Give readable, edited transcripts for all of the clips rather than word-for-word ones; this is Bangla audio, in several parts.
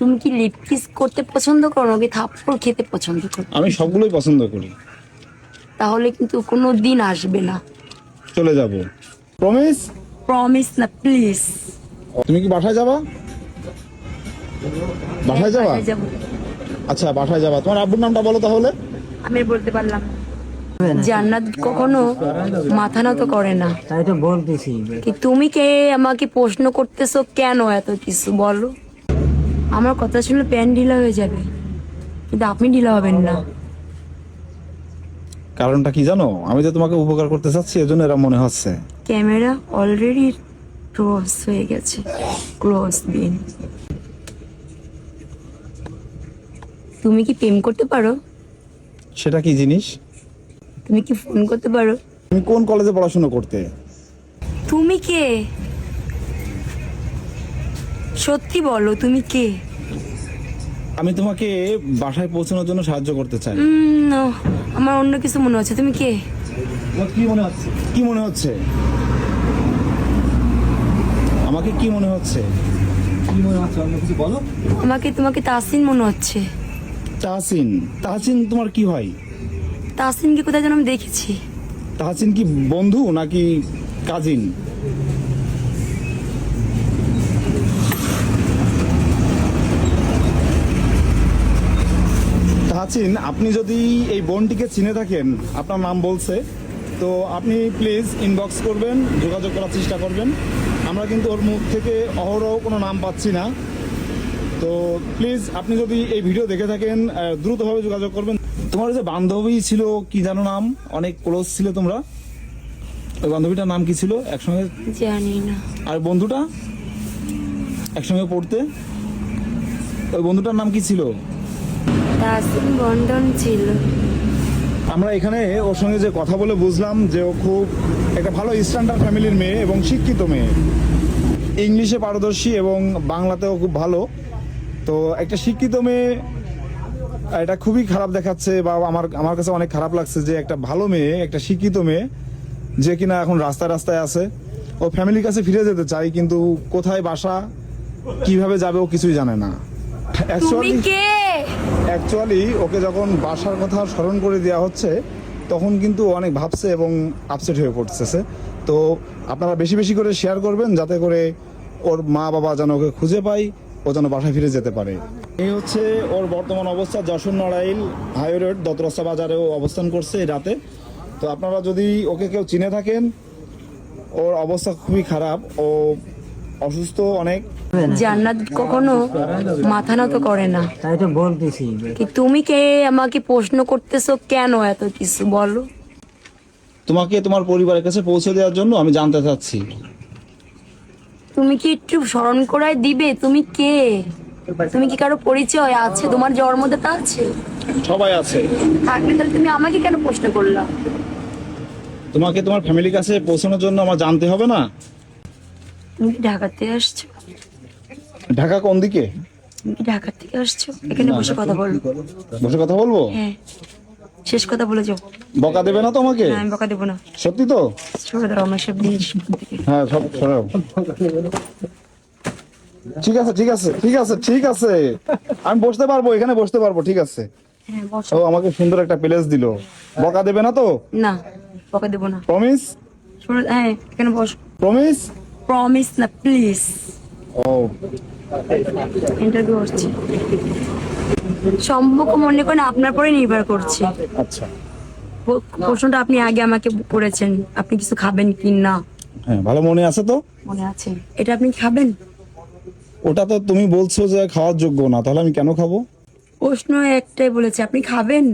তুমি কি লিপ কিস করতে পছন্দ করো নাকি থাপ্পড় খেতে পছন্দ করো? আমি সবগুলোই পছন্দ করি। তাহলে কিন্তু কোনো দিন আসবে না। চলে যাব। প্রমিস? প্রমিস না, প্লিজ। তুমি কি বাসায় যাবা? বাসায় যাবা? যাবো। আচ্ছা, বাসায় যাবা। তোমার আব্বুর নামটা বলো তাহলে। আমি বলতে পারলাম না। জান্নাত কখনো মাথা নত করে না। তাই তো বলতেছি। কি তুমি কে আমাকে প্রশ্ন করতেছো কেন এত কিছু বলো? আমার কথা শুনলে প্যান ঢিলা হয়ে যাবে, কিন্তু আপনি ঢিলা হবেন না। কারণটা কি জানো? আমি তো তোমাকে উপকার করতে চাচ্ছি, এজন্য এরা মনে হচ্ছে। ক্যামেরা অলরেডি ক্লোজ হয়ে গেছে, ক্লোজ দিন। তুমি কি প্রেম করতে পারো? সেটা কি জিনিস? তুমি কি ফোন করতে পারো? তুমি কোন কলেজে পড়াশোনা করতে? তুমি কে? সত্যি বলো, তুমি কে? আমি তোমাকে বাসায় পৌঁছানোর জন্য সাহায্য করতে চাই। no, আমার অন্য কিছু মনে হচ্ছে। তুমি কে? কি মনে হচ্ছে? কি মনে হচ্ছে? আমাকে কি মনে হচ্ছে? কি মনে হচ্ছে? অন্য কিছু বলো। তোমাকে তাসিন মনে হচ্ছে। তাহসিন? তাহসিন তোমার কি হয়? তাসিনকে কোথায় যেন আমি দেখেছি। তাহসিন কি বন্ধু নাকি কাজিন? তাহসিন, আপনি যদি এই বোনটিকে চিনে থাকেন, আপনার নাম বলছে, তো আপনি প্লিজ ইনবক্স করবেন, যোগাযোগ করার চেষ্টা করবেন। আমরা কিন্তু ওর মুখ থেকে অহরহ কোনো নাম পাচ্ছি না। তো প্লিজ আপনি যদি এই ভিডিও দেখে থাকেন, দ্রুতভাবে যোগাযোগ করবেন। তোমার যে বান্ধবী ছিল, কি জানো নাম? অনেক ক্লোজ ছিল তোমরা। ওই বান্ধবীটার নাম কি ছিল একসঙ্গে? জানি না। আর বন্ধুটা একসঙ্গে পড়তে, ওই বন্ধুটার নাম কি ছিল? তাসিন বন্ধন ছিল। আমরা এখানে ওর সঙ্গে যে কথা বলে বুঝলাম যে ও খুব একটা ভালো স্ট্যান্ডার্ড ফ্যামিলির মেয়ে এবং শিক্ষিত মেয়ে, ইংলিশে পারদর্শী এবং বাংলাতেও খুব ভালো। তো একটা শিক্ষিত মেয়ে, এটা খুবই খারাপ দেখাচ্ছে, বা আমার কাছে অনেক খারাপ লাগছে যে একটা ভালো মেয়ে, একটা শিক্ষিত মেয়ে, যে কিনা এখন রাস্তায় রাস্তায় আছে। ও ফ্যামিলির কাছে ফিরে যেতে চায়, কিন্তু কোথায় বাসা, কিভাবে যাবে ও কিছুই জানে না। তুমি কে? অ্যাকচুয়ালি ওকে যখন বাসার কথা স্মরণ করে দেওয়া হচ্ছে, তখন কিন্তু অনেক ভাবছে এবং আপসেট হয়ে পড়তেছে। তো আপনারা বেশি বেশি করে শেয়ার করবেন, যাতে করে ওর মা বাবা যেন ওকে খুঁজে পায়, ও যেন বাসায় ফিরে যেতে পারে। এই হচ্ছে ওর বর্তমান অবস্থা। যশোর নড়াইল হাই রোড দতরস্তা বাজারে ও অবস্থান করছে এই রাতে। তো আপনারা যদি ওকে কেউ চিনে থাকেন, ওর অবস্থা খুবই খারাপ, ও অসুস্থ অনেক। জান্নাত কখনো মাথা নত করে না। তাই তো বলতেছি। কি তুমি কে আমাকে প্রশ্ন করতেছো কেন এত কিছু বলো? তোমাকে তোমার পরিবারের কাছে পৌঁছে দেওয়ার জন্য আমি জানতে চাচ্ছি। তুমি কি একটু স্মরণ করায় দিবে? তুমি কে? তুমি কি কারো পরিচয় আছে? তোমার জন্মদাতা আছে? সবাই আছে। থাকলে তাহলে তুমি আমাকে কেন প্রশ্ন করলা? তোমাকে তোমার ফ্যামিলির কাছে পৌঁছানোর জন্য আমার জানতে হবে না? তুমি কি ঢাকা থেকে আসছো? ঢাকা কোন দিকে? তুমি কি ঢাকা থেকে আসছো? এখানে বসে কথা বলো। বসে কথা বলবো? হ্যাঁ, শেষ কথা বলে যাও। বকা দেবে না তোমাকে? না, আমি বকা দেবো না। সত্যি তো? সরে দাঁড়াও আমার সব জিনিস থেকে। হ্যাঁ, সব সরাও। ঠিক আছে, ঠিক আছে, ঠিক আছে, ঠিক আছে, আমি বসতে পারবো, এখানে বসতে পারবো, ঠিক আছে। হ্যাঁ, বসো। ও আমাকে সুন্দর একটা প্লেস দিল। বকা দেবে না তো? না, বকা দেবো না। প্রমিস? হ্যাঁ, এখানে বসো। প্রমিস? প্রমিস না, প্লিজ। ও ইন্টারভিউ হচ্ছে। সম্পর্ক মনে করেন আপনার পরে নির্ভর করছে। আচ্ছা। প্রশ্নটা আপনি আগে আমাকে করেছেন, আপনি কিছু খাবেন কি না? হ্যাঁ, ভালো মনে আছে তো? মনে আছে। এটা আপনি খাবেন? ওটা তো তুমি বলছো যে খাওয়ার যোগ্য না, তাহলে আমি কেন খাবো? প্রশ্ন একটাই বলেছে, আপনি খাবেন?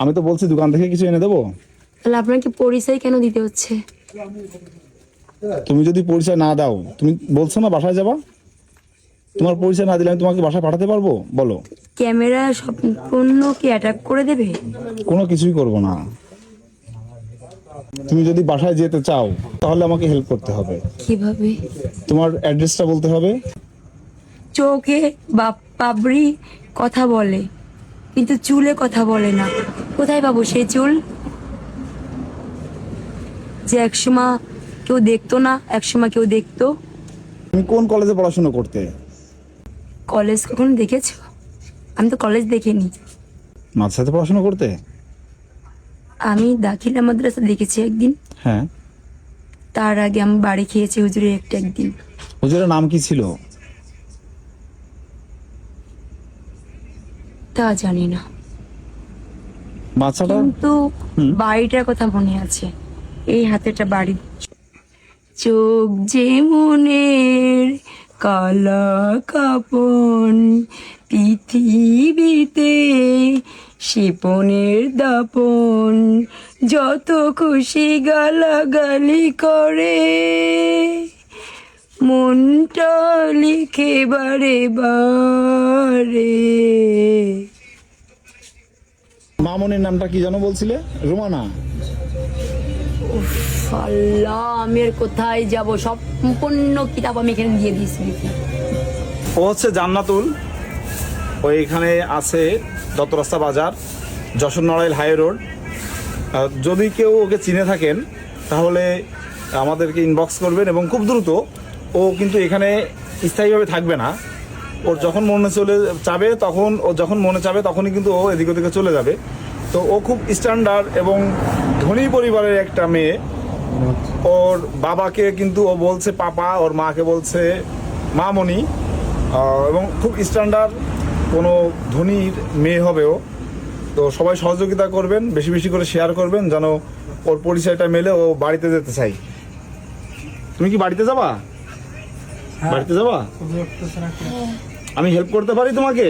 আমি তো বলছি দোকান থেকে কিছু এনে দেবো। তাহলে আপনাকে পরিচয় কেন দিতে হচ্ছে? তুমি যদি পরিচয় না দাও, তুমি বলছো না বাসায় যাবা, তোমার পরিচয় না দিলে আমি তোমাকে বাসায় পাঠাতে পারবো? বলো। ক্যামেরা সম্পূর্ণ কি অ্যাটাক করে দেবে? কোনো কিছুই করব না। তুমি যদি বাসায় যেতে চাও, তাহলে আমাকে হেল্প করতে হবে। কিভাবে? তোমার অ্যাড্রেসটা বলতে হবে। চোখে বা পাবড়ি কথা বলে, কিন্তু চুলে কথা বলে না। কোথায় পাবো সেই চুল যে একসময় কেউ দেখতো না, একসময় কেউ দেখতো? তুমি কোন কলেজে পড়াশোনা করতে? কলেজ কখনো দেখেছো? আমি তো কলেজ দেখিনি। মাদ্রাসাতে পড়াশোনা করতে? আমি দাখিলা মাদ্রাসা দেখেছি একদিন, হ্যাঁ। তার আগে আমি বাড়ি খেয়েছি হুজুরের একদিন। হুজুরের নাম কি ছিল? তা জানি না, বাচ্চাটা কিন্তু বাড়িটার কথা মনে আছে, এই হাতেটা বাড়ি। চোখ যে মনের কালা কাপন, পৃথিবীতে শিপনের দাপন, যত খুশি গালাগালি করে, মনটা লিখে বারে বারে। মামনির নামটা কি যেন বলছিলে? রুমানা? আল্লাহ, আমি আর কোথায় যাব? সম্পূর্ণ কিতাব আমি এখানে দিয়ে দিয়েছি। ও হচ্ছে জান্নাতুল। ওই এখানে আছে দত্তরাস্তা বাজার, যশোর নড়াইল হাই রোড। যদি কেউ ওকে চিনে থাকেন তাহলে আমাদেরকে ইনবক্স করবেন, এবং খুব দ্রুত। ও কিন্তু এখানে স্থায়ীভাবে থাকবে না। ওর যখন মনে চাবে তখন, ও যখন মনে চাবে তখনই কিন্তু ও এদিক ওদিকে চলে যাবে। তো ও খুব স্ট্যান্ডার্ড এবং ধনী পরিবারের একটা মেয়ে। ওর বাবাকে কিন্তু ও বলছে পাপা, ওর মাকে বলছে মামনি, এবং খুব স্ট্যান্ডার্ড কোনো ধনীর মেয়ে হবে ও। তো সবাই সহযোগিতা করবেন, বেশি বেশি করে শেয়ার করবেন, যেন ওর পরিচয়টা মেলে ও বাড়িতে যেতে চাই। তুমি কি বাড়িতে যাবা? বাড়িতে যাবা? আমি হেল্প করতে পারি তোমাকে?